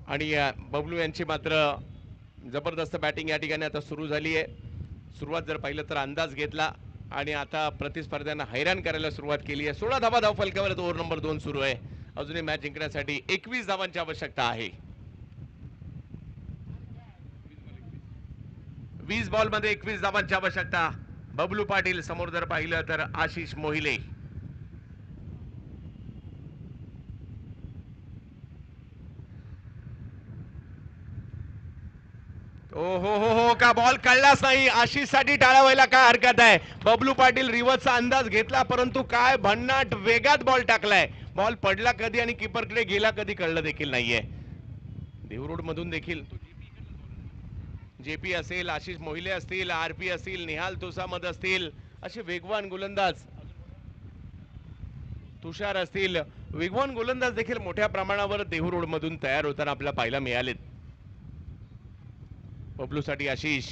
आणि बबलू यांची मात्र जबरदस्त बॅटिंग या ठिकाणी आता सुरू झाली आहे. सुरुवात जर पाहिलं तर अंदाज घेतला आणि आता प्रतिस्पर्ध्यांना हैराण करायला सुरुवात केली आहे. 16 धावा धाव फलकावर ओव्हर नंबर 2 सुरू आहे. अजूनही मॅच जिंकण्यासाठी 21 धावांची आवश्यकता आहे. 20 बॉल मध्ये 21 धावांची आवश्यकता. बबलू पाटील. समोर जर पाहिलं तर आशिष मोहिले. ओ हो का बॉल कळलाच नाही. आशिष साठी टाळा व्हायला काय हरकत आहे. बबलू पाटील रिव्हर्सचा अंदाज घेतला परंतु काय भन्नाट वेगात बॉल टाकलाय. बॉल पडला कधी आणि कीपरकडे गेला कधी कळलं देखील नाहीये. देहू रोड मधून देखील JP असेल, आशिष मोहिले असतील, RP असतील, निहाल तुसामद असतील, असे वेगवान गोलंदाज, तुषार असतील, वेगवान गोलंदाज देखील मोठ्या प्रमाणावर देहू रोड मधून तयार होताना आपल्याला पाहायला मिळालेत. बबलू साठी आशिष.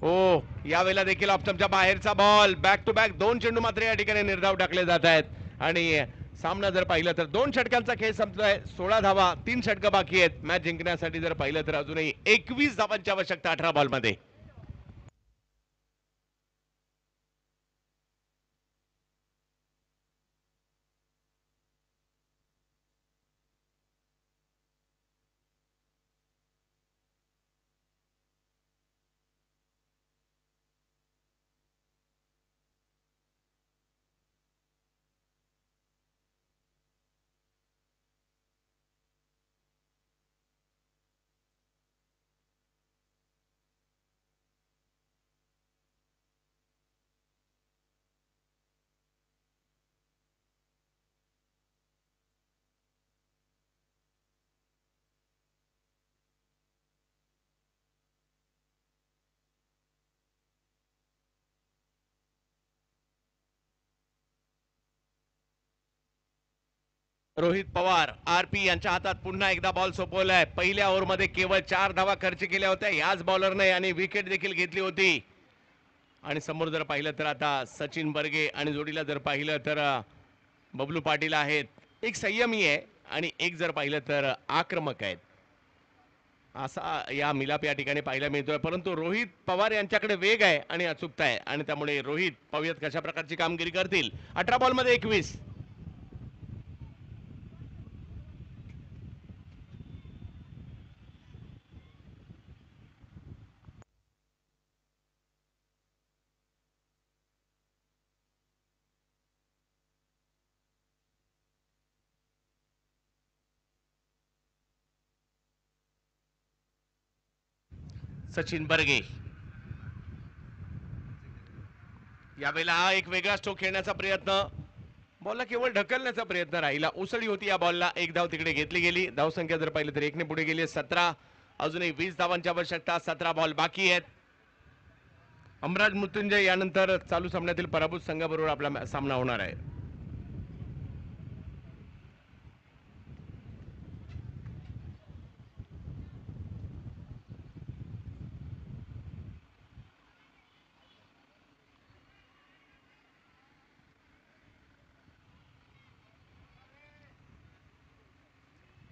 ओ यावेळेला देखील ऑप्शनच्या बाहेरचा बॉल. बॅक टू बॅक 2 चेंडू मात्र या ठिकाणी निर्धाव टाकले जात आहेत आणि सामना जर पाहिलं तर 2 षटकांचा खेळ संपलाय. 16 धावा, 3 षटकं बाकी आहेत. मॅच जिंकण्यासाठी जर पाहिलं तर अजूनही 21 धावांची आवश्यकता 18 बॉल मध्ये. रोहित पवार आरपी यांच्या हातात पुन्हा एकदा बॉल सोपवलाय. पहिल्या ओव्हरमध्ये केवळ 4 धावा खर्च केल्या होत्या याच बॉलरने आणि विकेट देखील घेतली होती. आणि समोर जर पाहिलं तर आता सचिन बर्गे आणि जोडीला जर पाहिलं तर बबलू पाटील आहेत. एक संयमी आहे आणि एक जर पाहिलं तर आक्रमक आहेत. असा या मिलाप या ठिकाणी पाहायला मिळतोय. परंतु रोहित पवार यांच्याकडे वेग आहे आणि अचूकता आहे आणि त्यामुळे रोहित पाहूयात कशा प्रकारची कामगिरी करतील. 18 बॉलमध्ये 21. सचिन बर्गे यावेळेला हा एक वेगळा स्ट्रोक खेळण्याचा प्रयत्न, बॉलला केवळ ढकलण्याचा प्रयत्न राहिला. उसळी होती या बॉलला. एक धाव तिकडे घेतली गेली. धावसंख्या जर पाहिलं तर 1 ने पुढे गेली 17. अजूनही 20 धावांची आवश्यकता. 17 बॉल बाकी आहेत. अमराज मृत्युंजय यानंतर चालू सामन्यातील पराभूत संघाबरोबर आपला सामना होणार आहे.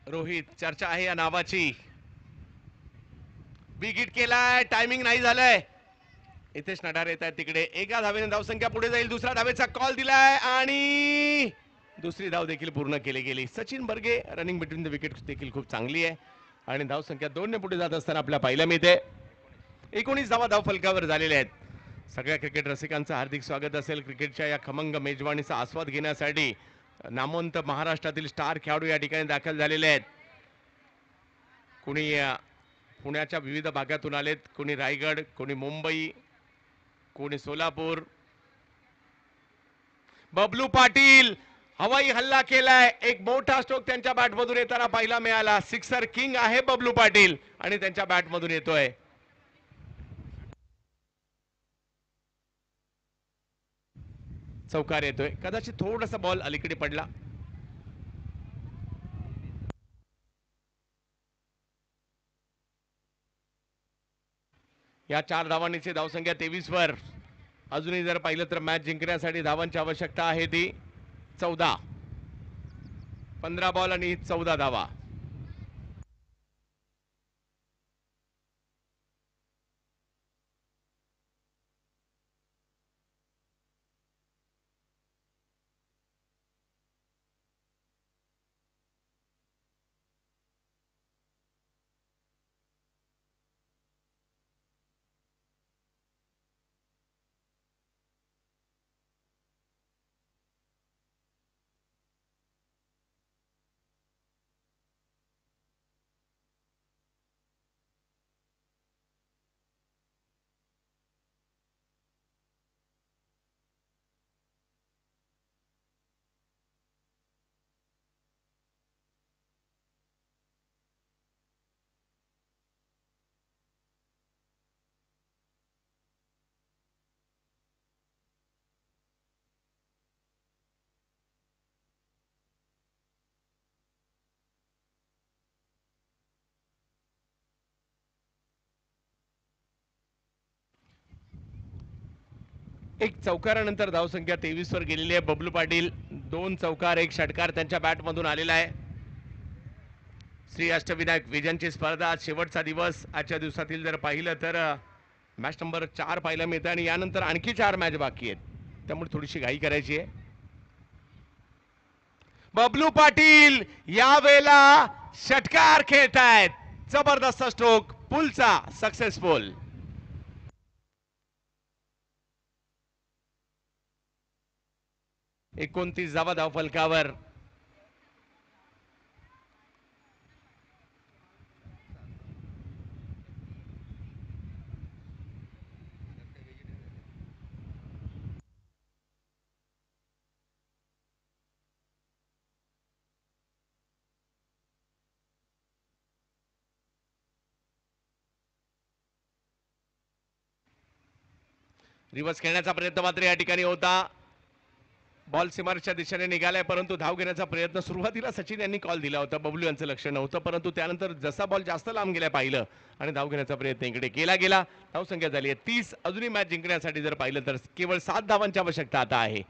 रोहित चर्चा आहे या नावाची. बिग हिट केलाय. टायमिंग नाही झालंय. इथेच नटार येत आहेत तिकडे. एका धावेने धावसंख्या पुढे जाईल. दुसऱ्या धावेचा कॉल दिलाय आणि दुसरी धाव देखील पूर्ण केली गेली. Sachin Barge running between the wicket देखील खूप चांगली आहे आणि धावसंख्या 2 ने पुढे जात असताना आपल्याला पाहायला मिळते. 19 धावा धाव फलकावर झालेल्या आहेत. सगळ्या क्रिकेट रसिकांचं हार्दिक स्वागत असेल. क्रिकेटच्या या खमंग मेजवानीचा आस्वाद घेण्यासाठी नामवंत महाराष्ट्रातील स्टार खेळाडू या ठिकाणी दाखल झालेले आहेत. कोणी पुण्याच्या विविध भागातून आलेत, कोणी रायगड, कोणी मुंबई, कोणी सोलापूर. बबलू पाटील हवाई हल्ला केलाय. एक मोठा स्ट्रोक त्यांच्या बॅटमधून येताना पाहायला मिळाला. सिक्सर किंग आहे बबलू पाटील आणि त्यांच्या बॅटमधून येतोय. चौकार येतोय. कदाचित थोडासा बॉल अलीकडे पडला. या 4 धावांनीची धावसंख्या 23 वर. अजूनही जर पाहिलं तर मॅच जिंकण्यासाठी धावांची आवश्यकता आहे ती 14. 15 बॉल आणि 14 धावा. एक चौकारानंतर धावसंख्या 23 वर गेलेली आहे. बबलू पाटील 2 चौकार 1 षटकार त्यांच्या बॅटमधून आलेला आहे. श्री अष्टविनायक विजयांची स्पर्धा आज शेवटचा दिवस. आजच्या दिवसातील जर पाहिलं तर मॅच नंबर 4 पाहायला मिळतं आणि यानंतर आणखी 4 मॅच बाकी आहेत. त्यामुळे थोडीशी घाई करायची आहे. बबलू पाटील यावेळेला षटकार खेळतायत. जबरदस्त स्ट्रोक पुलचा सक्सेसफुल. 29 धावा धाव फलकावर. रिवर्स खेळण्याचा प्रयत्न मात्र या ठिकाणी होता. बॉल सीमारेषच्या दिशेने निघालाय, परंतु धाव घेण्याचा प्रयत्न सुरुवातीला सचिन यांनी कॉल दिला होता, बबलू यांचं लक्ष नव्हतं, परंतु त्यानंतर जसा बॉल जास्त लांब गेला पाहिलं आणि धाव घेण्याचा प्रयत्न इकडे केला गेला. धाव संख्या झाली आहे 30. अजूनही मॅच जिंकण्यासाठी जर पाहिलं तर केवळ 7 धावांची आवश्यकता आता आहे.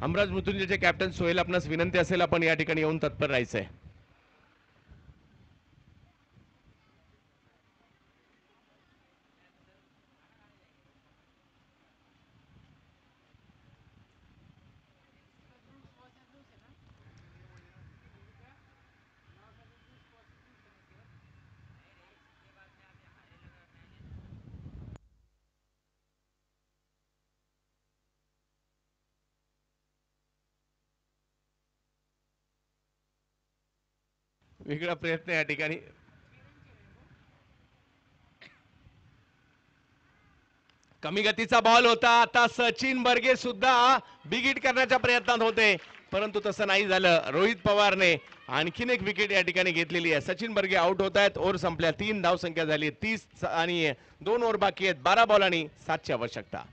हमराज मृत्युंजयचे कॅप्टन सोहेल, आपणास विनंती असेल आपण या ठिकाणी येऊन तत्पर राहायचंय. वेगळा प्रयत्न या ठिकाणी. कमी गतीचा बॉल होता. आता सचिन बर्गे सुद्धा बिग हिट करण्याच्या प्रयत्नात होते, परंतु तसं नाही झालं. रोहित पवारने आणखीन एक विकेट या ठिकाणी घेतलेली आहे. सचिन बर्गे आउट होत आहेत. ओव्हर संपल्या. 3 धाव संख्या झाली 30 आणि 2 ओव्हर बाकी आहेत. 12 बॉल आणि 7 ची आवश्यकता.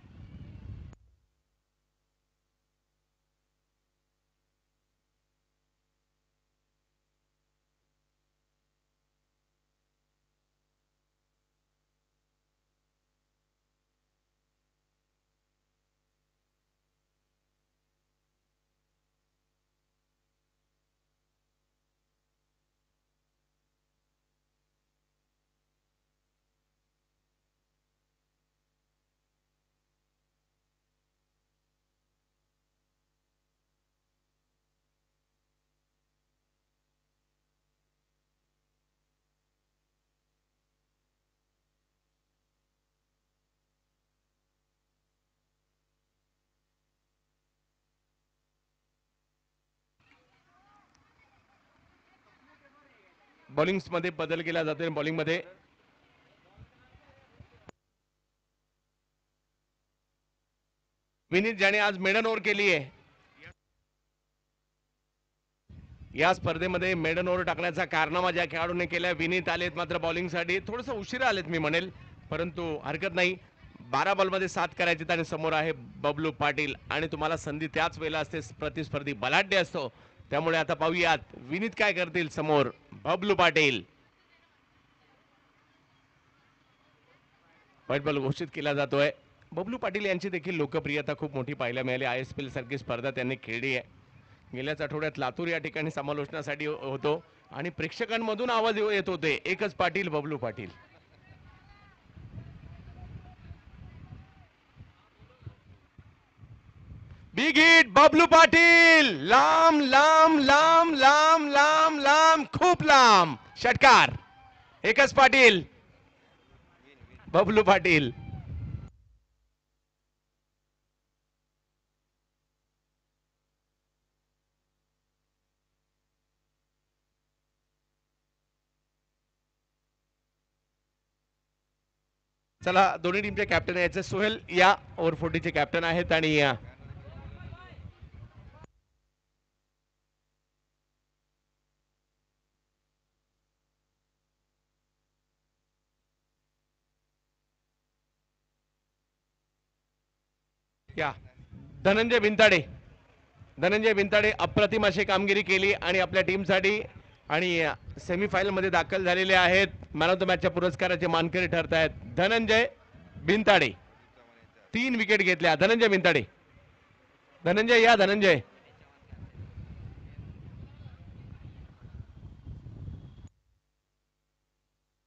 बॉलिंग मध्ये बदल केला जातोय. बॉलिंग मध्ये विनीत ज्याने आज मेडन ओव्हर केली आहे. या स्पर्धेमध्ये मेडन ओव्हर टाकण्याचा कारनामा ज्या खेळाडूने केलाय विनीत आलेत, मात्र बॉलिंग साठी थोडस उशिरा आलेत मी म्हणेल, परंतु हरकत नाही. 12 बॉलमध्ये 7 करायचे आणि समोर आहे बबलू पाटील आणि तुम्हाला संधी त्याच वेळेला असते. प्रतिस्पर्धी बलाढ्य असतो, त्यामुळे आता पाहूयात विनीत काय करतील समोर बबलू पाटील. व्हाईट बॉल घोषित केला जातोय. बबलू पाटील यांची देखील लोकप्रियता खूप मोठी पाहायला मिळाली. ISPL सारखी स्पर्धा त्यांनी खेळली आहे. गेल्याच आठवड्यात लातूर या ठिकाणी समालोचनासाठी होतो आणि प्रेक्षकांमधून आवाज येत होते, एकच पाटील बबलू पाटील. Big hit Bablu Patil. लांब लांब लांब लांब लांब लांब खूप लांब षटकार. एकच पाटील बबलू पाटील. चला दोन्ही टीमचे कॅप्टन याचे सोहेल या ओव्हर 40 चे कॅप्टन आहेत आणि या धनंजय बिनताडे. धनंजय बिनताडे अप्रतिम अशी कामगिरी केली आणि आपल्या टीमसाठी आणि सेमीफायनल मध्ये दाखल झालेले आहेत. मॅन ऑफ द मॅचच्या पुरस्काराचे मानकरी ठरत आहेत धनंजय बिनताडे. 3 विकेट घेतल्या धनंजय बिनताडे. धनंजय या धनंजय.